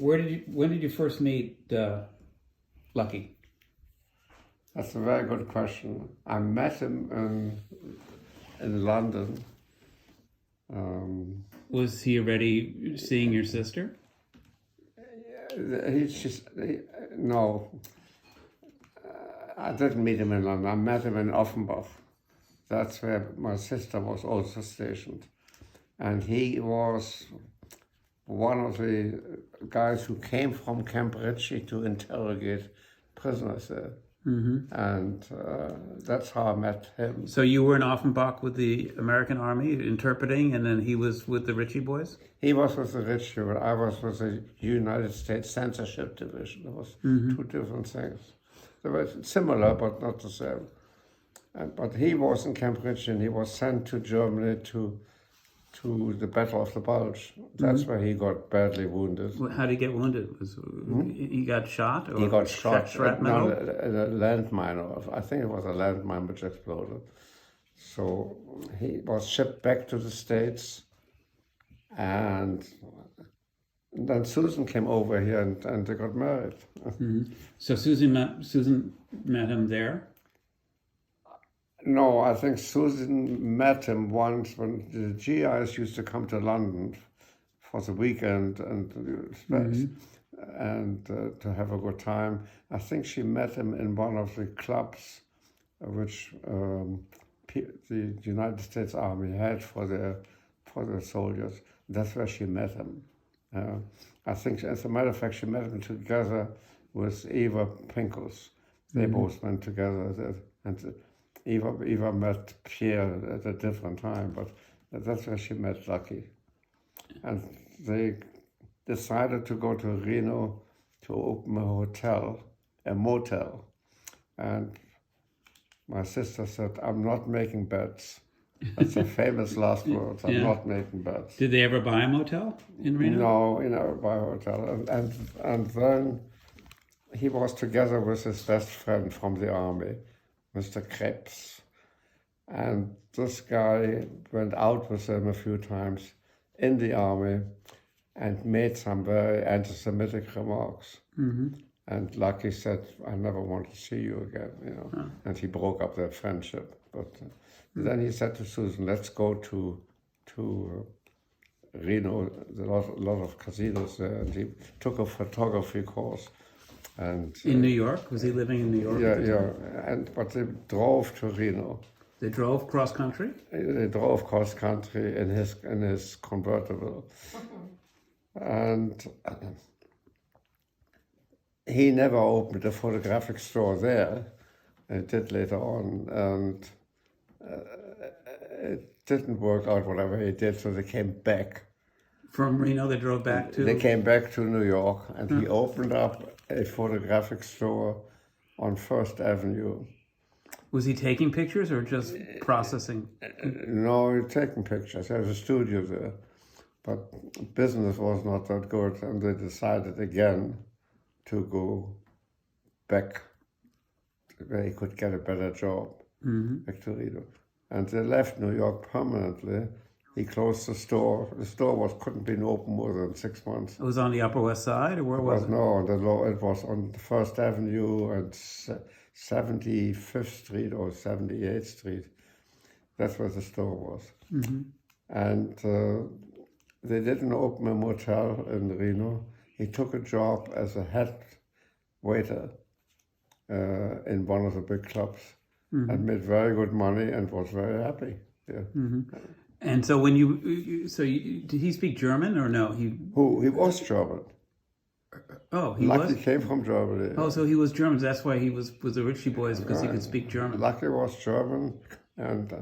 when did you first meet Lucky? That's a very good question. I met him in London. Was he already seeing your sister? No. I didn't meet him in London. I met him in Offenbach. That's where my sister was also stationed. And he was one of the guys who came from Camp Ritchie to interrogate prisoners there. Mm-hmm. And that's how I met him. So you were in Offenbach with the American Army interpreting, and then he was with the Ritchie boys? He was with the Ritchie, but I was with the United States Censorship Division. It was two different things. They were similar, but not the same. But he was in Camp Ritchie, and he was sent to Germany to the Battle of the Bulge. That's where he got badly wounded. How did he get wounded? He got shot? Or he got shot. Shrapnel? A landmine. I think it was a landmine which exploded. So he was shipped back to the States, and then Susan came over here and they got married. Mm-hmm. So Susan met him there? No, I think Susan met him once when the GIs used to come to London for the weekend and to have a good time. I think she met him in one of the clubs which the United States Army had for their soldiers. That's where she met him. I think, as a matter of fact, she met him together with Eva Pincus. They both went together there, and Eva met Pierre at a different time, but that's where she met Lucky. And they decided to go to Reno to open a motel. And my sister said, "I'm not making bets." That's a famous last words. I'm not making bets. Did they ever buy a motel in Reno? No, he never buy a hotel. And then he was together with his best friend from the army, Mr. Krebs. And this guy went out with him a few times in the army and made some very anti-Semitic remarks. Mm-hmm. And Lucky said, "I never want to see you again," Huh. And he broke up their friendship. But then he said to Susan, "Let's go to Reno, a lot of casinos there," and he took a photography course. And in New York? Was he living in New York? Yeah. But they drove to Reno. They drove cross country? They drove cross country in his convertible. And he never opened a photographic store there. He did later on, and it didn't work out whatever he did, so they came back. From Reno, they drove back to? They came back to New York, and he opened up a photographic store on First Avenue. Was he taking pictures or just processing? No, he was taking pictures. There was a studio there. But business was not that good, and they decided again to go back where he could get a better job, back to Reno. And they left New York permanently. He closed the store. The store couldn't be open more than 6 months. It was on the Upper West Side, or where was it? No, it was on First Avenue and 75th Street or 78th Street. That's where the store was. Mm-hmm. And they didn't open a motel in Reno. He took a job as a head waiter in one of the big clubs and made very good money and was very happy. Yeah. Mm-hmm. And so when did he speak German or no? He was German. Oh, he Lucky came from Germany. Oh, so he was German. That's why he was with the Ritchie boys, because he could speak German. Lucky was German, and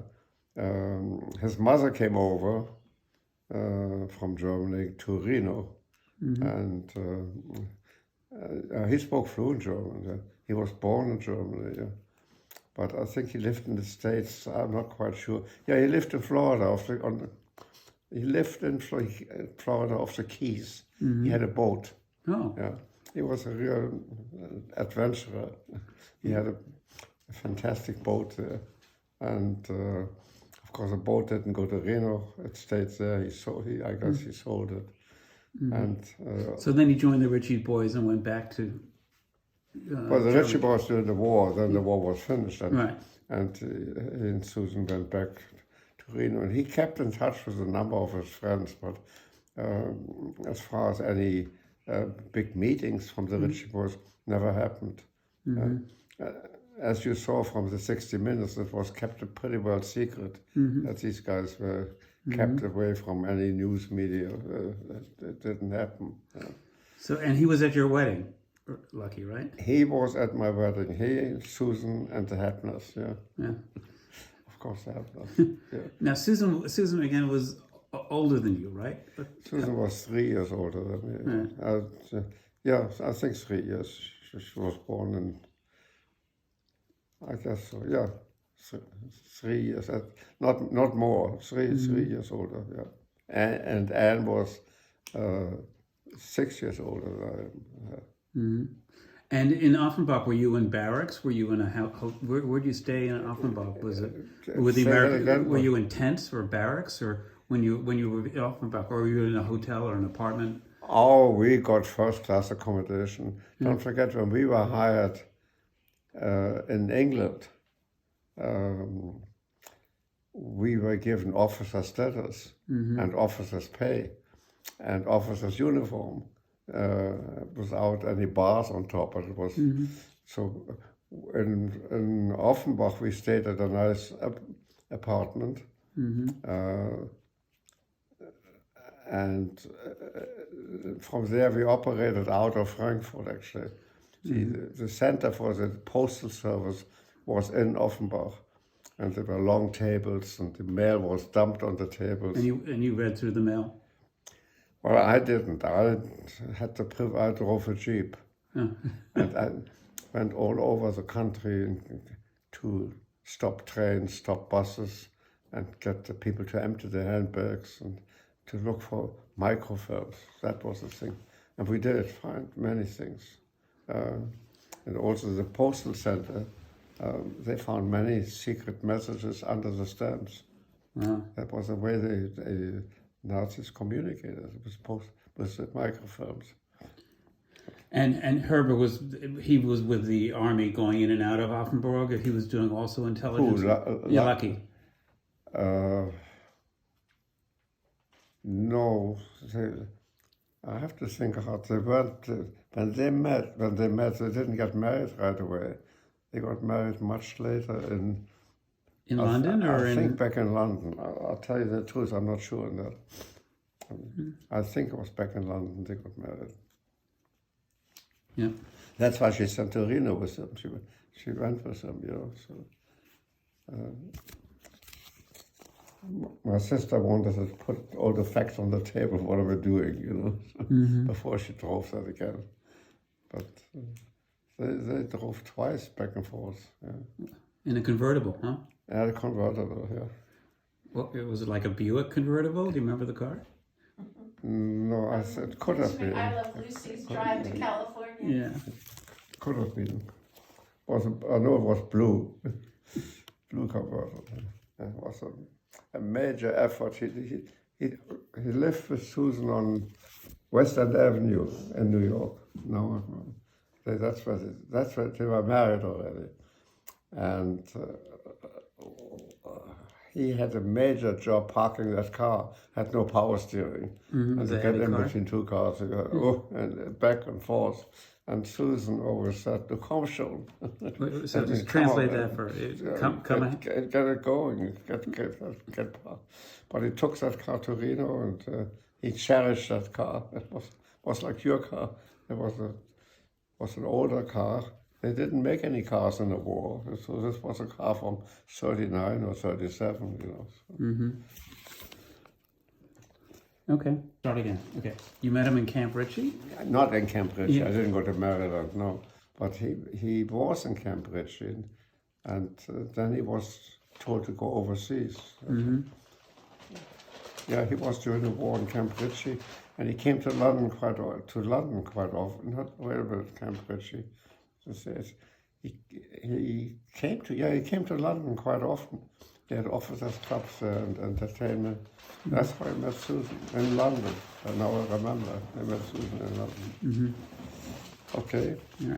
his mother came over from Germany to Reno, and he spoke fluent German. Yeah. He was born in Germany, yeah. But I think he lived in the States. I'm not quite sure. Yeah, he lived in Florida. He lived in Florida off the Keys. Mm-hmm. He had a boat. Oh. Yeah. He was a real adventurer. He had a fantastic boat there. And of course, the boat didn't go to Reno. It stayed there. I guess he sold it. And So then he joined the Ritchie Boys and went back to. well, the Ritchie Boys during the war, then the war was finished, and, Right. and he and Susan went back to Reno. And he kept in touch with a number of his friends, but as far as any big meetings from the Ritchie Boys never happened. As you saw from the 60 Minutes, it was kept a pretty well secret that these guys were kept away from any news media. It didn't happen. So, and he was at your wedding, Lucky, right? He was at my wedding. He, Susan, and the Hepners. Yeah, Yeah. of course the Hepners. Yeah. Now, Susan again was older than you, right? Susan was 3 years older than me. Yeah, I think 3 years. She was born in, I guess so. Yeah, 3 years. Not more. Three years older. Yeah, and Anne was 6 years older than I am. And in Offenbach, were you in barracks? Were you in a house? Where did you stay in Offenbach? Was it with the American? Were you in tents or barracks, or when you were in Offenbach, or were you in a hotel or an apartment? Oh, we got first-class accommodation. Don't forget, when we were hired in England, we were given officer status and officer's pay and officer's uniform without any bars on top. But it was so. In Offenbach, we stayed at a nice apartment, and from there we operated out of Frankfurt. Actually, the center for the postal service was in Offenbach, and there were long tables, and the mail was dumped on the tables. And you read through the mail. Well, I didn't. I drove a Jeep, and I went all over the country to stop trains, stop buses, and get the people to empty their handbags and to look for microfilms. That was the thing. And we did find many things. And also the postal center, they found many secret messages under the stamps. That was the way the Nazis communicated with the microfilms. And Herbert was with the army going in and out of Offenburg, or he was doing also intelligence? Lucky. No, I have to think about they weren't when they met. They didn't get married right away. They got married much later in London, I think back in London. I'll tell you the truth. I'm not sure on that. I think it was back in London they got married. Yeah. That's why she sent to Reno with him. She went with him, you know. So. My sister wanted to put all the facts on the table, what are we doing, you know, before she drove that again. But they drove twice back and forth. Yeah. In a convertible, huh? Yeah, a convertible, yeah. Well, was it like a Buick convertible? Do you remember the car? No, I said could have been. I Love Lucy's Drive to California. Yeah. Could have been. I know it was blue. Blue convertible. It was a major effort. He lived with Susan on West End Avenue in New York. No, that's where they were married already, and he had a major job parking that car. Had no power steering, and to get in between two cars, you go, and back and forth. And Susan always said, "To come show." So just translate that for get it going, get past. But he took that car to Reno, and he cherished that car. It was like your car. It was an older car. They didn't make any cars in the war, so this was a car from 39 or 37, you know. So. Okay, start again. Okay, you met him in Camp Ritchie? Not in Camp Ritchie. Yeah. I didn't go to Maryland, no. But he was in Camp Ritchie, and then he was told to go overseas. Yeah, he was during the war in Camp Ritchie, and he came to London quite often. Not very well at Camp Ritchie. he came to London quite often. He had officers' clubs there and entertainment. That's how I met Susan in London. And now I remember I met Susan in London. Okay. Yeah.